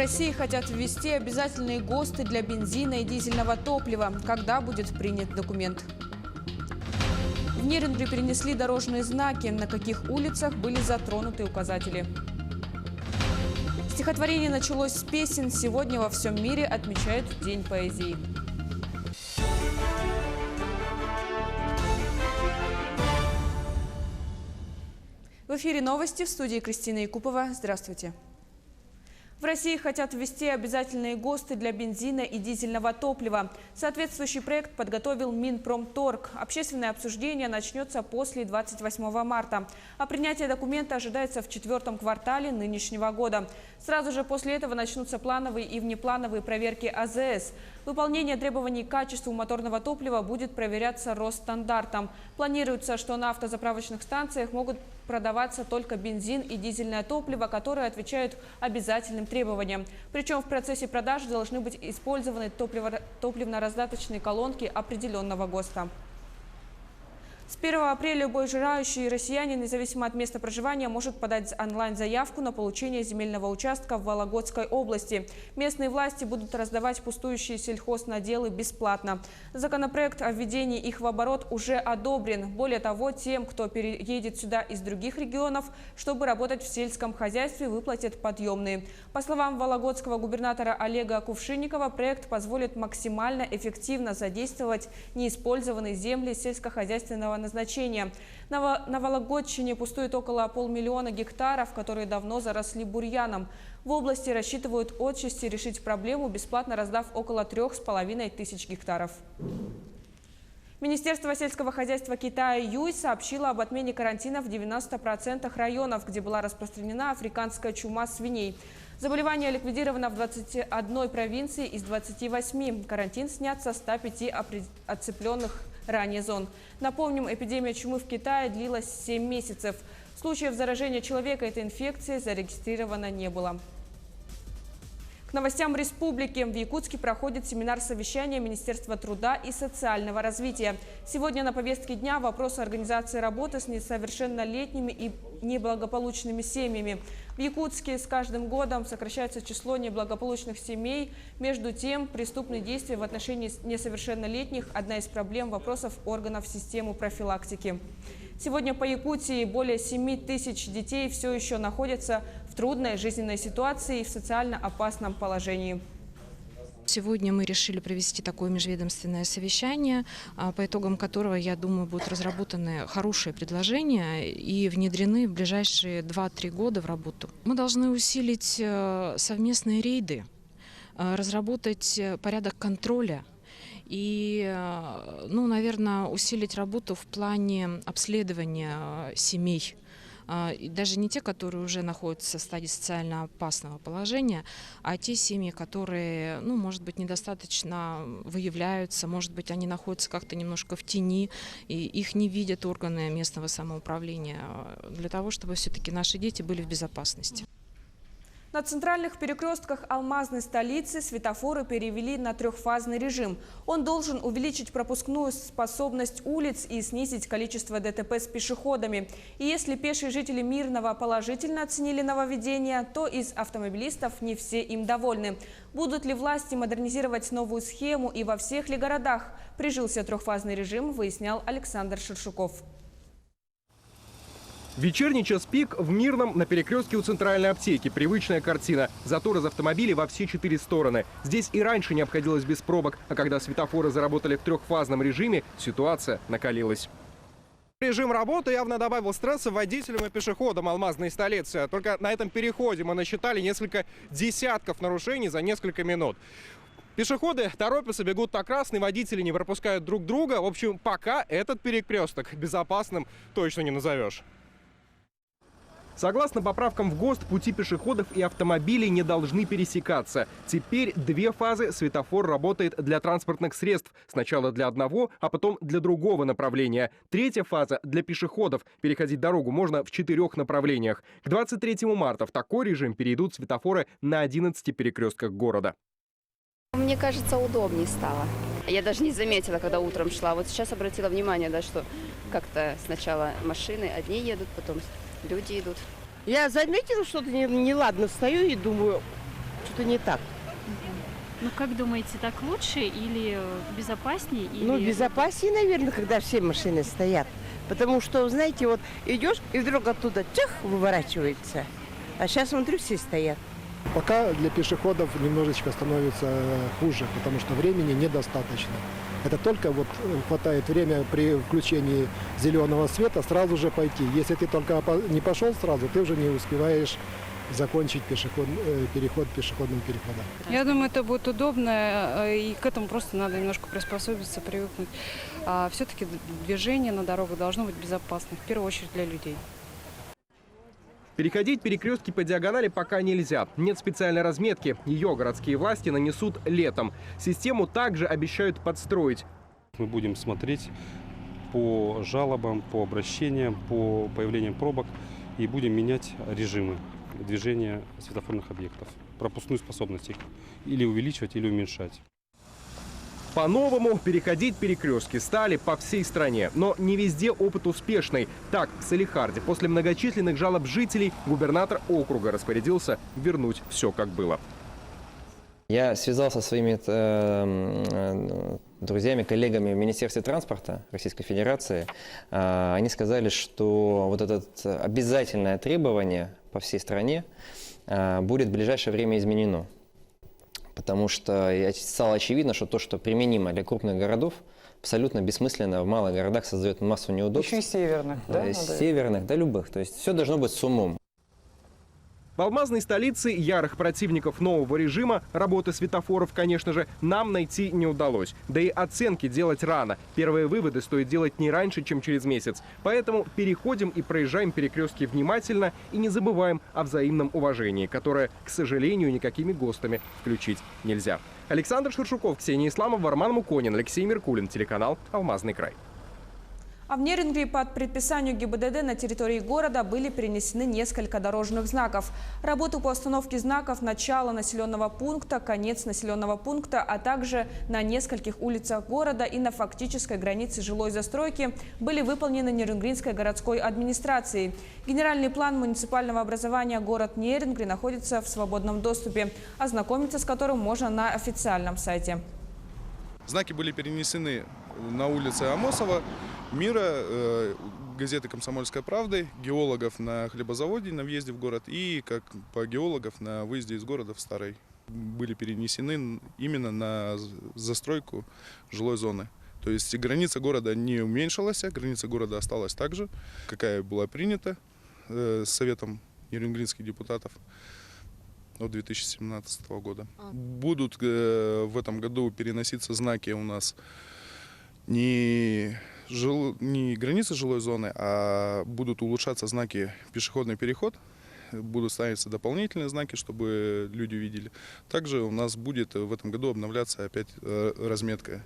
России хотят ввести обязательные ГОСТы для бензина и дизельного топлива. Когда будет принят документ? В Нерюнгри перенесли дорожные знаки, на каких улицах были затронуты указатели. Стихотворение началось с песен. Сегодня во всем мире отмечают День поэзии. В эфире новости, в студии Кристина Якупова. Здравствуйте. В России хотят ввести обязательные ГОСТы для бензина и дизельного топлива. Соответствующий проект подготовил Минпромторг. Общественное обсуждение начнется после 28 марта. А принятие документа ожидается в 4-м квартале нынешнего года. Сразу же после этого начнутся плановые и внеплановые проверки АЗС. Выполнение требований к качеству моторного топлива будет проверяться Росстандартом. Планируется, что на автозаправочных станциях могут продаваться только бензин и дизельное топливо, которые отвечают обязательным требованиям. Причем в процессе продажи должны быть использованы топливно-раздаточные колонки определенного ГОСТа. С 1 апреля любой желающий россиянин, независимо от места проживания, может подать онлайн-заявку на получение земельного участка в Вологодской области. Местные власти будут раздавать пустующие сельхознаделы бесплатно. Законопроект о введении их в оборот уже одобрен. Более того, тем, кто переедет сюда из других регионов, чтобы работать в сельском хозяйстве, выплатят подъемные. По словам вологодского губернатора Олега Кувшинникова, проект позволит максимально эффективно задействовать неиспользованные земли сельскохозяйственного назначения. На Вологодчине пустует около 500 000 гектаров, которые давно заросли бурьяном. В области рассчитывают отчасти решить проблему, бесплатно раздав около 3500 гектаров. Министерство сельского хозяйства Китая Юй сообщило об отмене карантина в 90% районов, где была распространена африканская чума свиней. Заболевание ликвидировано в 21 провинции из 28. Карантин снят со 105 отцепленных ранее зон. Напомним, эпидемия чумы в Китае длилась 7 месяцев. Случаев заражения человека этой инфекцией зарегистрировано не было. К новостям республики. В Якутске проходит семинар-совещания Министерства труда и социального развития. Сегодня на повестке дня вопрос организации работы с несовершеннолетними и неблагополучными семьями. В Якутске с каждым годом сокращается число неблагополучных семей. Между тем, преступные действия в отношении несовершеннолетних – одна из проблем вопросов органов системы профилактики. Сегодня по Якутии более 7000 детей все еще находятся в трудной жизненной ситуации и в социально опасном положении. Сегодня мы решили провести такое межведомственное совещание, по итогам которого, я думаю, будут разработаны хорошие предложения и внедрены в ближайшие 2-3 года в работу. Мы должны усилить совместные рейды, разработать порядок контроля и, наверное, усилить работу в плане обследования семей. И даже не те, которые уже находятся в стадии социально опасного положения, а те семьи, которые, может быть, недостаточно выявляются, может быть, они находятся как-то немножко в тени, и их не видят органы местного самоуправления, для того, чтобы все-таки наши дети были в безопасности. На центральных перекрестках алмазной столицы светофоры перевели на трехфазный режим. Он должен увеличить пропускную способность улиц и снизить количество ДТП с пешеходами. И если пешие жители Мирного положительно оценили нововведение, то из автомобилистов не все им довольны. Будут ли власти модернизировать новую схему и во всех ли городах прижился трехфазный режим, выяснял Александр Шершуков. Вечерний час пик в Мирном на перекрестке у центральной аптеки. Привычная картина. Затор из автомобилей во все 4 стороны. Здесь и раньше не обходилось без пробок, а когда светофоры заработали в трехфазном режиме, ситуация накалилась. Режим работы явно добавил стресса водителям и пешеходам алмазной столицы. Только на этом переходе мы насчитали несколько десятков нарушений за несколько минут. Пешеходы торопятся, бегут на красный, водители не пропускают друг друга. В общем, пока этот перекресток безопасным точно не назовешь. Согласно поправкам в ГОСТ, пути пешеходов и автомобилей не должны пересекаться. Теперь 2 фазы светофор работает для транспортных средств. Сначала для одного, а потом для другого направления. 3-я фаза для пешеходов. Переходить дорогу можно в 4 направлениях. К 23 марта в такой режим перейдут светофоры на 11 перекрестках города. Мне кажется, удобнее стало. Я даже не заметила, когда утром шла. Вот сейчас обратила внимание, что как-то сначала машины одни едут, потом люди идут. Я заметила, что-то неладно, стою и думаю, что не так. Ну, как думаете, так лучше или безопаснее? Или... Ну, безопаснее, наверное, когда все машины стоят. Потому что, знаете, вот идешь, и вдруг оттуда чах, выворачивается. А сейчас, смотрю, все стоят. Пока для пешеходов немножечко становится хуже, потому что времени недостаточно. Это только вот хватает время при включении зеленого света сразу же пойти. Если ты только не пошел сразу, ты уже не успеваешь закончить переход пешеходным переходом. Я думаю, это будет удобно, и к этому просто надо немножко приспособиться, привыкнуть. А все-таки движение на дорогах должно быть безопасным, в первую очередь для людей. Переходить перекрестки по диагонали пока нельзя. Нет специальной разметки. Ее городские власти нанесут летом. Систему также обещают подстроить. Мы будем смотреть по жалобам, по обращениям, по появлению пробок и будем менять режимы движения светофорных объектов, пропускную способность их или увеличивать, или уменьшать. По-новому переходить перекрестки стали по всей стране. Но не везде опыт успешный. Так, в Салехарде после многочисленных жалоб жителей губернатор округа распорядился вернуть все как было. Я связался со своими друзьями, коллегами в Министерстве транспорта Российской Федерации. Они сказали, что вот это обязательное требование по всей стране будет в ближайшее время изменено. Потому что стало очевидно, что то, что применимо для крупных городов, абсолютно бессмысленно в малых городах создает массу неудобств. Еще и северных, да? Северных, да, любых. То есть все должно быть с умом. В алмазной столице ярых противников нового режима работы светофоров, конечно же, нам найти не удалось. Да и оценки делать рано. Первые выводы стоит делать не раньше, чем через месяц. Поэтому переходим и проезжаем перекрестки внимательно и не забываем о взаимном уважении, которое, к сожалению, никакими ГОСТами включить нельзя. Александр Шершуков, Ксения Исламова, Роман Муконин, Алексей Меркулин, телеканал «Алмазный край». А в Нерюнгри под предписанию ГИБДД на территории города были перенесены несколько дорожных знаков. Работы по установке знаков начало населенного пункта, конец населенного пункта, а также на нескольких улицах города и на фактической границе жилой застройки были выполнены Нерюнгринской городской администрацией. Генеральный план муниципального образования город Нерюнгри находится в свободном доступе, ознакомиться с которым можно на официальном сайте. Знаки были перенесены на улице Амосова, Мира, газеты «Комсомольская правда», геологов на хлебозаводе на въезде в город и как по геологов на выезде из города в Старый. Были перенесены именно на застройку жилой зоны. То есть граница города не уменьшилась, граница города осталась так же, какая была принята Советом нерюнгринских депутатов от 2017 года. Будут в этом году переноситься знаки у нас не границы жилой зоны, а будут улучшаться знаки пешеходный переход, будут ставиться дополнительные знаки, чтобы люди видели. Также у нас будет в этом году обновляться опять разметка.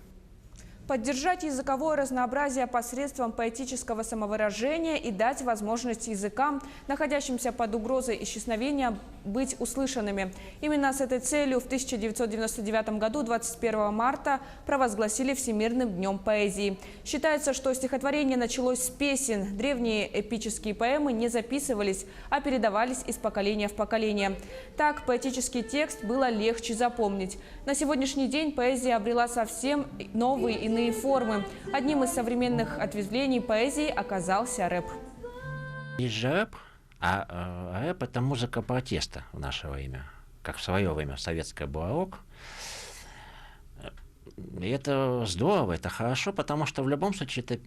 Поддержать языковое разнообразие посредством поэтического самовыражения и дать возможность языкам, находящимся под угрозой исчезновения, быть услышанными. Именно с этой целью в 1999 году, 21 марта, провозгласили Всемирным днем поэзии. Считается, что стихотворение началось с песен. Древние эпические поэмы не записывались, а передавались из поколения в поколение. Так, поэтический текст было легче запомнить. На сегодняшний день поэзия обрела совсем новые иные формы. Одним из современных ответвлений поэзии оказался рэп. Есть же рэп, а рэп — это музыка протеста в наше время, как в свое время советская была рок. И это здорово, это хорошо, потому что в любом случае это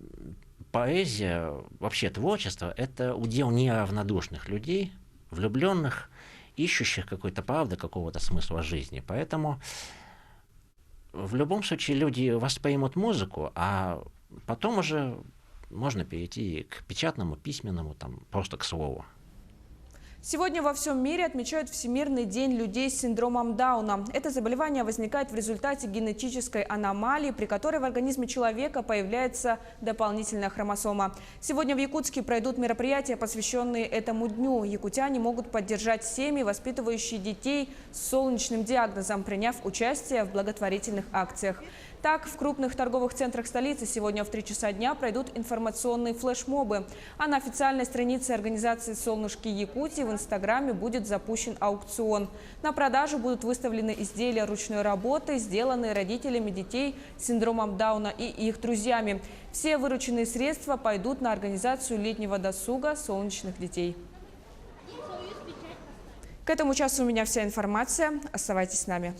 поэзия, вообще творчество — это удел неравнодушных людей, влюбленных, ищущих какой-то правды, какого-то смысла жизни. Поэтому в любом случае люди воспримут музыку, а потом уже можно перейти к печатному, письменному, там, просто к слову. Сегодня во всем мире отмечают Всемирный день людей с синдромом Дауна. Это заболевание возникает в результате генетической аномалии, при которой в организме человека появляется дополнительная хромосома. Сегодня в Якутске пройдут мероприятия, посвященные этому дню. Якутяне могут поддержать семьи, воспитывающие детей с солнечным диагнозом, приняв участие в благотворительных акциях. Так, в крупных торговых центрах столицы сегодня в 3 часа дня пройдут информационные флешмобы. А на официальной странице организации «Солнышки Якутии» в Инстаграме будет запущен аукцион. На продажу будут выставлены изделия ручной работы, сделанные родителями детей с синдромом Дауна и их друзьями. Все вырученные средства пойдут на организацию летнего досуга солнечных детей. К этому часу у меня вся информация. Оставайтесь с нами.